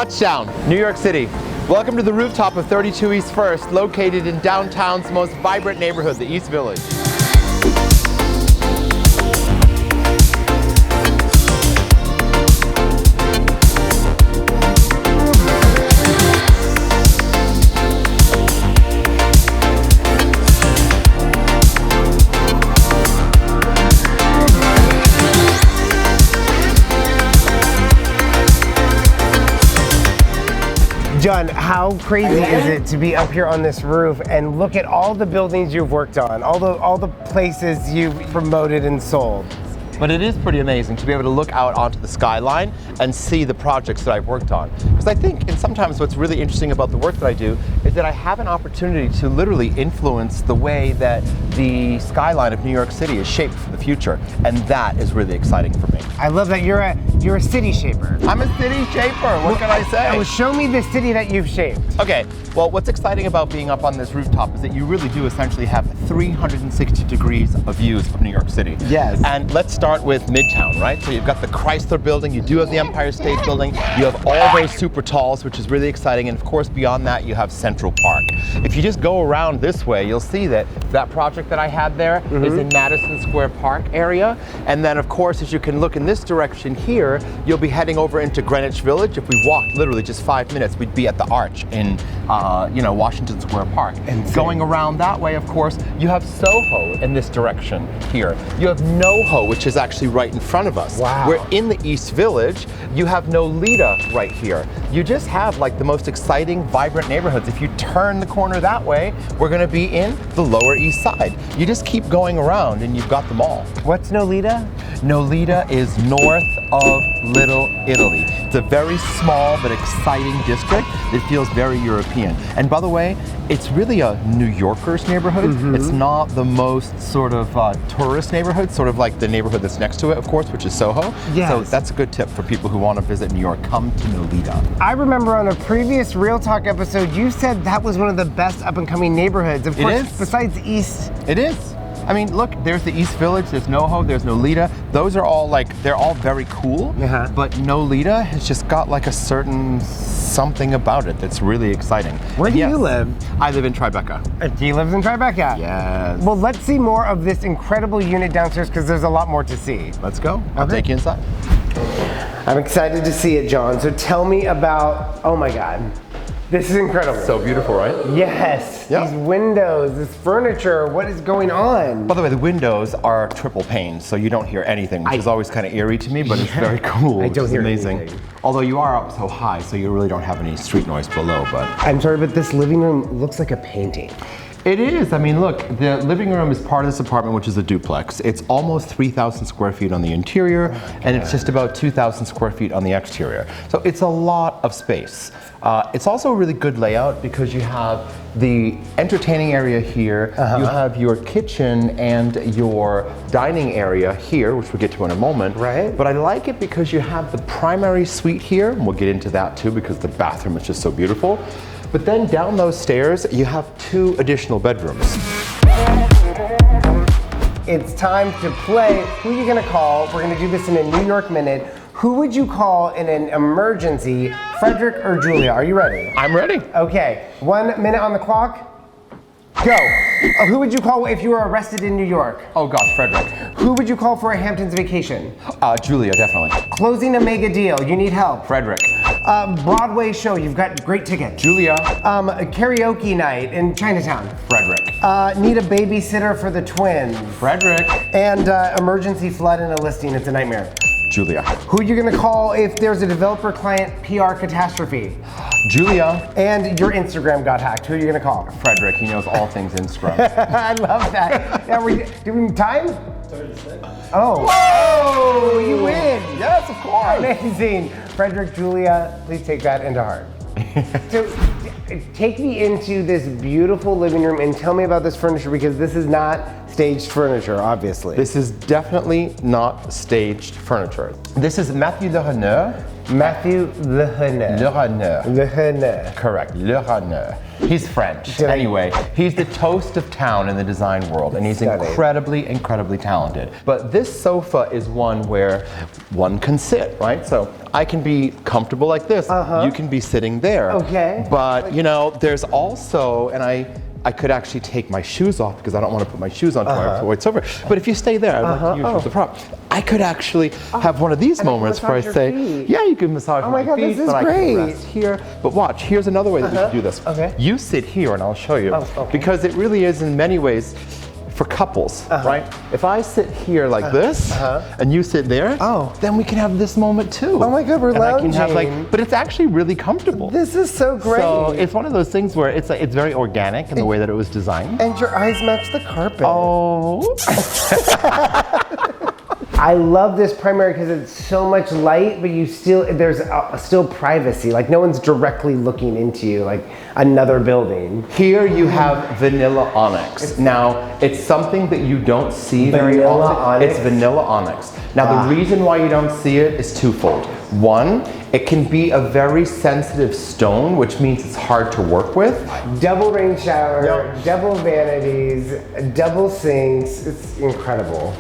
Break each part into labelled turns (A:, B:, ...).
A: Touchdown, New York City. Welcome to the rooftop of 32 East First, located in downtown's most vibrant neighborhood, the East Village.
B: John, how crazy is it to be up here on this roof and look at all the buildings you've worked on, all the places you've promoted and sold?
A: But it is pretty amazing to be able to look out onto the skyline and see the projects that I've worked on. Because I think, and sometimes what's really interesting about the work that I do is that I have an opportunity to literally influence the way that the skyline of New York City is shaped for the future. And that is really exciting for me.
B: I love that you're a city shaper.
A: I'm a city shaper, what can I say?
B: Well, show me the city that you've shaped.
A: Okay, well, what's exciting about being up on this rooftop is that you really do essentially have 360 degrees of views of New York City.
B: Yes.
A: And let's start with Midtown, right? So you've got the Chrysler Building, you do have the Empire State Building, you have all those super talls, which is really exciting, and of course beyond that you have Central Park. If you just go around this way, you'll see that that project that I had there is in Madison Square Park area, and then of course as you can look in this direction here, you'll be heading over into Greenwich Village. If we walked literally just 5 minutes, we'd be at the Arch in Washington Square Park. And going around that way, of course, you have Soho in this direction here. You have NoHo, which is actually right in front of us.
B: Wow.
A: We're in the East Village. You have Nolita right here. You just have like the most exciting, vibrant neighborhoods. If you turn the corner that way, we're gonna be in the Lower East Side. You just keep going around and you've got them all.
B: What's Nolita?
A: Nolita is north of Little Italy. It's a very small but exciting district that feels very European. And by the way, it's really a New Yorkers neighborhood. It's not the most sort of tourist neighborhood, sort of like the neighborhood that's next to it, of course, which is Soho.
B: Yes.
A: So that's a good tip for people who want to visit New York. Come to Nolita.
B: I remember on a previous Real Talk episode, you said that was one of the best up and coming neighborhoods. Of course, besides East.
A: It is. I mean, look, there's the East Village, there's NoHo, there's Nolita. Those are all like, they're all very cool, but Nolita has just got like a certain something about it that's really exciting.
B: Where do you live?
A: I live in Tribeca.
B: He lives in Tribeca.
A: Yes.
B: Well, let's see more of this incredible unit downstairs because there's a lot more to see.
A: Let's go. I'll take you inside.
B: I'm excited to see it, John. So tell me about, oh my God. This is incredible.
A: So beautiful, right?
B: Yes,
A: Yeah.
B: These windows, this furniture, what is going on?
A: By the way, the windows are triple panes, so you don't hear anything, which is always kind of eerie to me, but it's very cool.
B: I don't hear
A: amazing.
B: anything.
A: Although you are up so high, so you really don't have any street noise below, but.
B: I'm sorry, but this living room looks like a painting.
A: It is. I mean, look, the living room is part of this apartment, which is a duplex. It's almost 3,000 square feet on the interior, and it's just about 2,000 square feet on the exterior. So it's a lot of space. It's also a really good layout because you have the entertaining area here, you have your kitchen and your dining area here, which we'll get to in a moment.
B: Right.
A: But I like it because you have the primary suite here, and we'll get into that too because the bathroom is just so beautiful. But then down those stairs, you have 2 additional bedrooms.
B: It's time to play Who You Gonna Call. We're gonna do this in a New York minute. Who would you call in an emergency, Frederick or Julia? Are you ready?
A: I'm ready.
B: Okay, 1 minute on the clock. Go. Who would you call if you were arrested in New York?
A: Oh gosh, Frederick.
B: Who would you call for a Hamptons vacation?
A: Julia, definitely.
B: Closing a mega deal, you need help.
A: Frederick.
B: Broadway show, you've got great tickets.
A: Julia.
B: A karaoke night in Chinatown.
A: Frederick.
B: Need a babysitter for the twins.
A: Frederick.
B: And emergency flood in a listing, it's a nightmare.
A: Julia.
B: Who are you gonna call if there's a developer-client PR catastrophe?
A: Julia.
B: And your Instagram got hacked, who are you gonna call?
A: Frederick, he knows all things Instagram.
B: I love that. Do we have time?
C: 36.
B: Oh. Whoa, you win.
A: Yes, of course.
B: Amazing. Frederick, Julia, please take that into heart. So, take me into this beautiful living room and tell me about this furniture because this is not staged furniture, obviously.
A: This is definitely not staged furniture. This is Matthew Lehonneur.
B: Matthew Lehonneur.
A: Lehonneur.
B: Lehonneur.
A: Correct, Lehonneur. He's French. Anyway, he's the toast of town in the design world, and he's incredibly, incredibly talented. But this sofa is one where one can sit, right? So I can be comfortable like this. You can be sitting there.
B: Okay.
A: But you know, there's also, and I could actually take my shoes off because I don't want to put my shoes on tomorrow before it's over. But if you stay there, I'd like to use you as a prop. I could actually have one of these moments where I say, yeah, you can massage my feet,
B: this is
A: but
B: great.
A: I can rest here. But watch, here's another way that we can do this.
B: Okay.
A: You sit here and I'll show you. Because it really is in many ways for couples, right? If I sit here like this and you sit there, then we can have this moment too.
B: Oh my God, we're lounging.
A: I can have but it's actually really comfortable.
B: This is so great.
A: So it's one of those things where it's very organic in the way that it was designed.
B: And your eyes match the carpet.
A: Oh.
B: I love this primary because it's so much light, but there's still privacy. Like no one's directly looking into you like another building.
A: Here you have vanilla onyx. Now, it's something that you don't see very often. It's vanilla onyx. Now, the reason why you don't see it is twofold. One, it can be a very sensitive stone, which means it's hard to work with.
B: Double rain shower, double vanities, double sinks. It's incredible.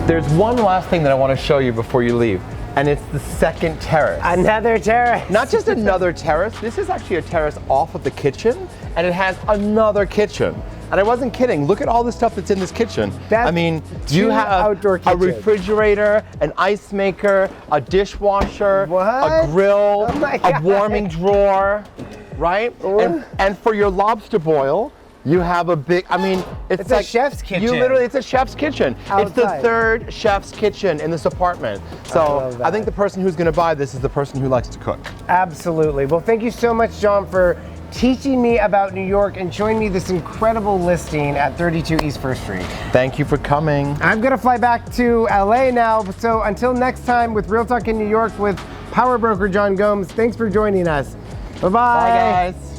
A: There's one last thing that I want to show you before you leave, and it's the second terrace.
B: Another terrace.
A: Not just another terrace, this is actually a terrace off of the kitchen, and it has another kitchen. And I wasn't kidding, look at all the stuff that's in this kitchen. I mean, you have a refrigerator, an ice maker, a dishwasher, a grill, a warming drawer, right? And for your lobster boil, you have a big, I mean, it's like
B: a chef's kitchen.
A: It's a chef's kitchen.
B: Outside.
A: It's the third chef's kitchen in this apartment. So I think the person who's gonna buy this is the person who likes to cook.
B: Absolutely. Well, thank you so much, John, for teaching me about New York and showing me this incredible listing at 32 East 1st Street.
A: Thank you for coming.
B: I'm gonna fly back to LA now. So until next time with Real Talk in New York with power broker John Gomes, thanks for joining us. Bye-bye.
A: Bye, guys.